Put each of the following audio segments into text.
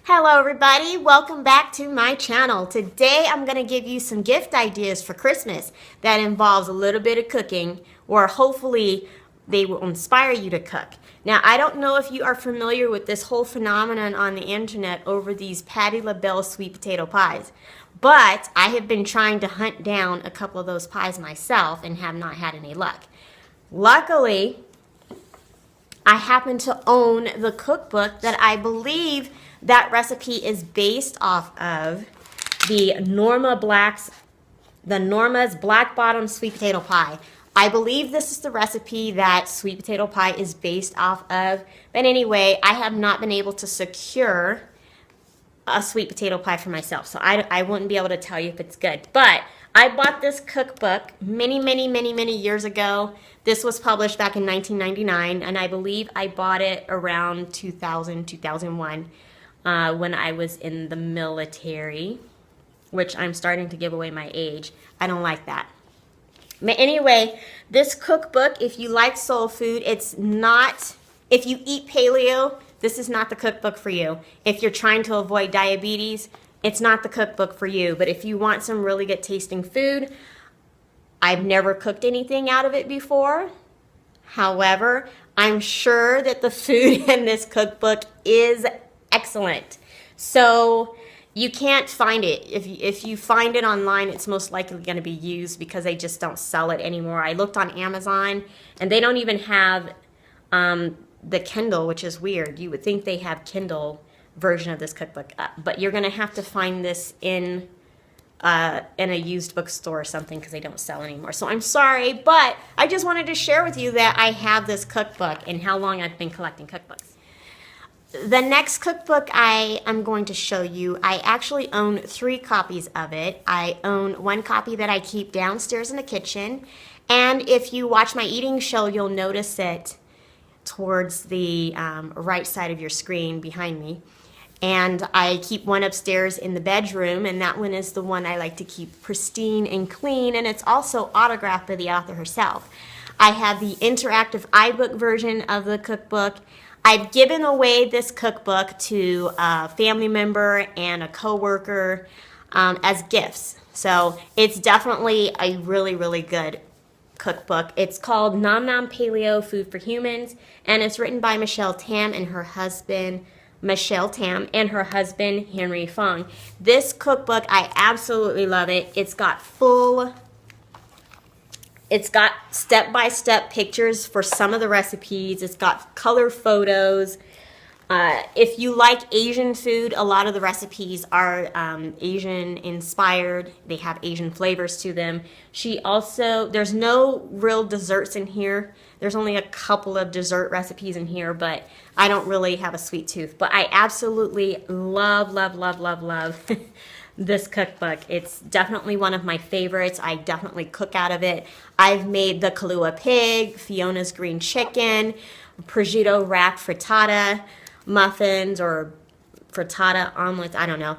Hello everybody, welcome back to my channel. Today I'm going to give you some gift ideas for Christmas that involves a little bit of cooking, or hopefully they will inspire you to cook. Now I don't know if you are familiar with this whole phenomenon on the internet over these Patti LaBelle sweet potato pies, but I have been trying to hunt down a couple of those pies myself and have not had any luck. Luckily, I happen to own the cookbook that I believe that recipe is based off of, the Norma's Black Bottom Sweet Potato Pie. I believe this is the recipe that sweet potato pie is based off of. But anyway, I have not been able to secure a sweet potato pie for myself, so I wouldn't be able to tell you if it's good. But I bought this cookbook many years ago. This was published back in 1999, and I believe I bought it around 2000, 2001 when I was in the military, which I'm starting to give away my age. I don't like that. But anyway, this cookbook, if you like soul food, it's not, if you eat paleo, this is not the cookbook for you. If you're trying to avoid diabetes, it's not the cookbook for you. But if you want some really good tasting food, I've never cooked anything out of it before. However, I'm sure that the food in this cookbook is excellent. So you can't find it. If you find it online, it's most likely going to be used because they just don't sell it anymore. I looked on Amazon and they don't even have the Kindle, which is weird. You would think they have Kindle version of this cookbook, but you're going to have to find this in a used bookstore or something because they don't sell anymore. So I'm sorry, but I just wanted to share with you that I have this cookbook and how long I've been collecting cookbooks. The next cookbook I am going to show you, I actually own 3 copies of it. I own one copy that I keep downstairs in the kitchen, and if you watch my eating show, you'll notice it towards the right side of your screen behind me. And I keep one upstairs in the bedroom, and that one is the one I like to keep pristine and clean, and it's also autographed by the author herself. I have the interactive iBook version of the cookbook. I've given away this cookbook to a family member and a coworker as gifts. So it's definitely a really good cookbook. It's called Nom Nom Paleo Food for Humans, and it's written by Michelle Tam and her husband Henry Fong. This cookbook, I absolutely love it. It's got step-by-step pictures for some of the recipes. It's got color photos. If you like Asian food, a lot of the recipes are Asian inspired. They have Asian flavors to them. There's no real desserts in here. There's only a couple of dessert recipes in here, but I don't really have a sweet tooth. But I absolutely love this cookbook. It's definitely one of my favorites. I definitely cook out of it. I've made the Kahlua pig, Fiona's green chicken, prosciutto wrapped frittata muffins or frittata omelets, I don't know.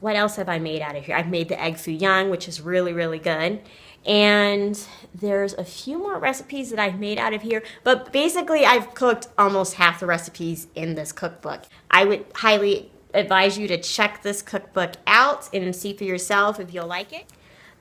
What else have I made out of here? I've made the egg foo young, which is really good. And there's a few more recipes that I've made out of here, but basically I've cooked almost half the recipes in this cookbook. I would highly advise you to check this cookbook out and see for yourself if you'll like it.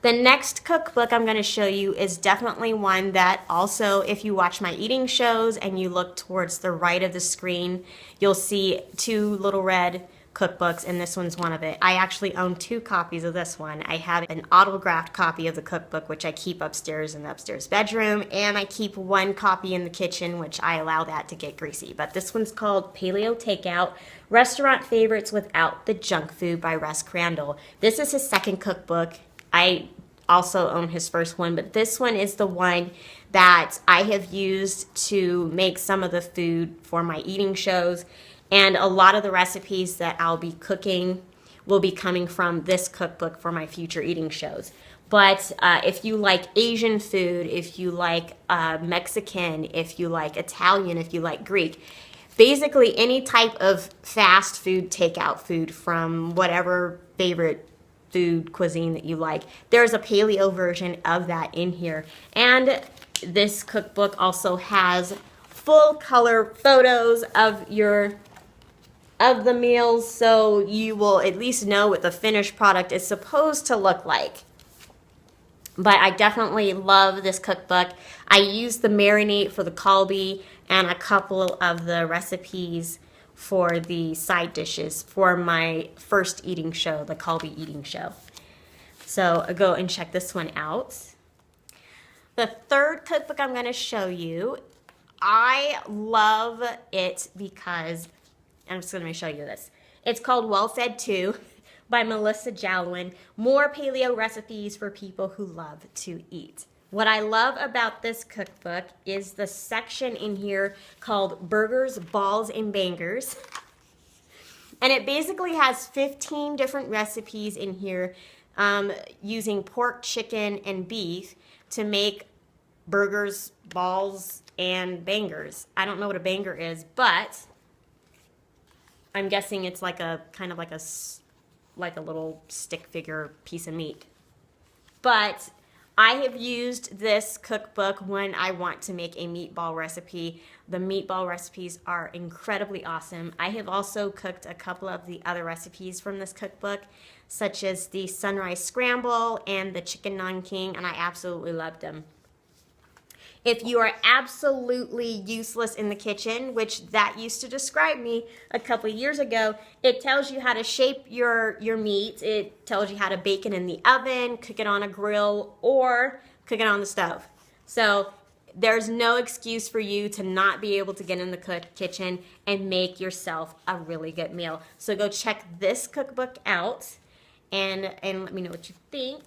The next cookbook I'm going to show you is definitely one that also, if you watch my eating shows and you look towards the right of the screen, you'll see 2 little red cookbooks, and this one's one of it. I actually own 2 copies of this one. I have an autographed copy of the cookbook, which I keep upstairs in the upstairs bedroom, and I keep 1 copy in the kitchen, which I allow that to get greasy. But this one's called Paleo Takeout, Restaurant Favorites Without the Junk Food by Russ Crandall. This is his second cookbook. I also own his first one, but this one is the one that I have used to make some of the food for my eating shows. And a lot of the recipes that I'll be cooking will be coming from this cookbook for my future eating shows. But if you like Asian food, if you like Mexican, if you like Italian, if you like Greek, basically any type of fast food, takeout food from whatever favorite food cuisine that you like, there's a paleo version of that in here. And this cookbook also has full color photos of your of the meals, so you will at least know what the finished product is supposed to look like. But I definitely love this cookbook. I used the marinade for the kalbi and a couple of the recipes for the side dishes for my first eating show, the kalbi eating show. So go and check this one out. The third cookbook I'm going to show you, I love it because, I'm just going to show you this. It's called Well Fed 2 by Melissa Jalwin. More paleo recipes for people who love to eat. What I love about this cookbook is the section in here called Burgers, Balls, and Bangers. And it basically has 15 different recipes in here using pork, chicken, and beef to make burgers, balls, and bangers. I don't know what a banger is, but I'm guessing it's like a kind of like a little stick figure piece of meat. But I have used this cookbook when I want to make a meatball recipe. The meatball recipes are incredibly awesome. I have also cooked a couple of the other recipes from this cookbook, such as the sunrise scramble and the chicken nanking, and I absolutely loved them. If you are absolutely useless in the kitchen, which that used to describe me a couple of years ago, it tells you how to shape your meat. It tells you how to bake it in the oven, cook it on a grill, or cook it on the stove. So there's no excuse for you to not be able to get in the kitchen and make yourself a really good meal. So go check this cookbook out. And let me know what you think.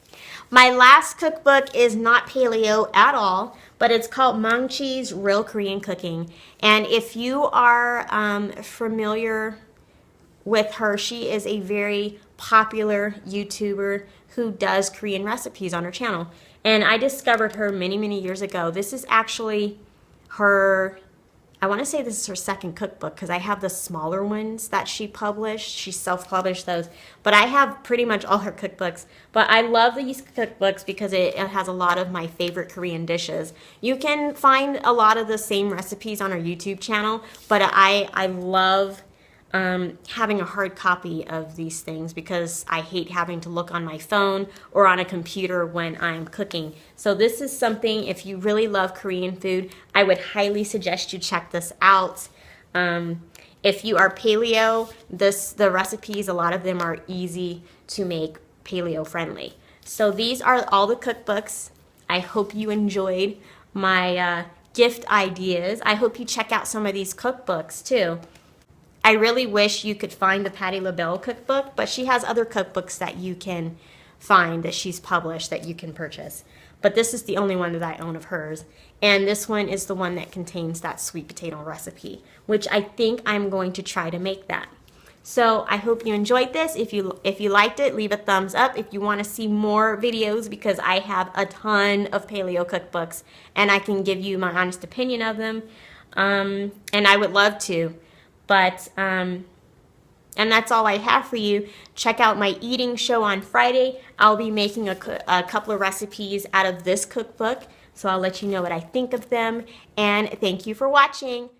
My last cookbook is not paleo at all, but it's called Maangchi's Real Korean Cooking. And if you are familiar with her, she is a very popular YouTuber who does Korean recipes on her channel. And I discovered her many, many years ago. This is actually her, I want to say this is her second cookbook because I have the smaller ones that she published. She self-published those. But I have pretty much all her cookbooks. But I love these cookbooks because it has a lot of my favorite Korean dishes. You can find a lot of the same recipes on her YouTube channel, but I love having a hard copy of these things because I hate having to look on my phone or on a computer when I'm cooking. So this is something, if you really love Korean food, I would highly suggest you check this out. If you are paleo, the recipes, a lot of them are easy to make paleo friendly. So these are all the cookbooks. I hope you enjoyed my gift ideas. I hope you check out some of these cookbooks too. I really wish you could find the Patti LaBelle cookbook, but she has other cookbooks that you can find that she's published that you can purchase. But this is the only one that I own of hers. And this one is the one that contains that sweet potato recipe, which I think I'm going to try to make that. So I hope you enjoyed this. If you liked it, leave a thumbs up. If you want to see more videos, because I have a ton of paleo cookbooks and I can give you my honest opinion of them, and I would love to. But, and that's all I have for you. Check out my eating show on Friday. I'll be making a couple of recipes out of this cookbook, so I'll let you know what I think of them. And thank you for watching.